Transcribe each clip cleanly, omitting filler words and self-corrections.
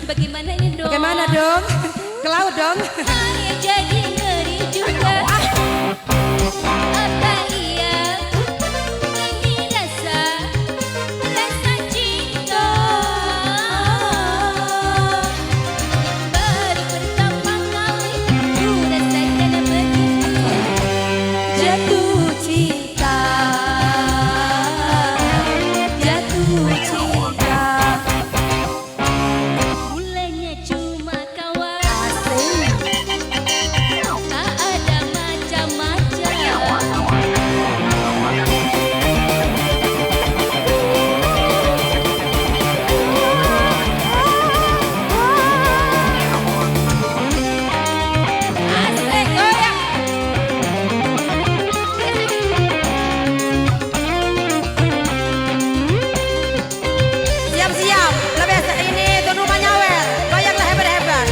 Bagaimana ini dong? Bagaimana dong? Ke laut dong? Hanya jadi ngeri juga. Apa iya ini rasa cinta? Baru pertama kali ku rasakan begini. Jatuh cinta, jatuh cinta. Mulanya cuma kawan, Asik. tak ada macam-macam. Asik, goyang. Siap-siap, lebih ini tuan rumah nyawer. Goyanglah hebat-hebat.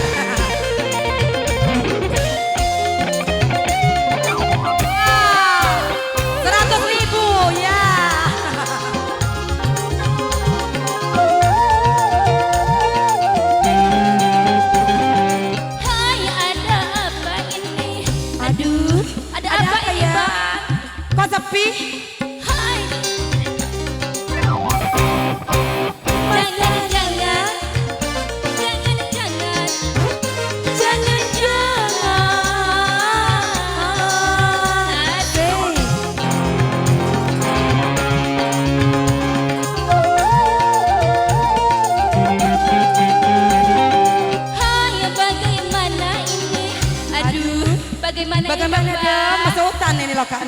Wow, 100.000 ya. Hai, ada apa ini? Aduh, Ada apa ini, ya? Bang? Kok sepi? Hai. Jangan-jangan, jangan-jangan, jangan-jangan. Asik. Hai, bagaimana ini? Aduh, bagaimana ini, Bagaimana Bang? dong? Masuk hutan ini loh kak.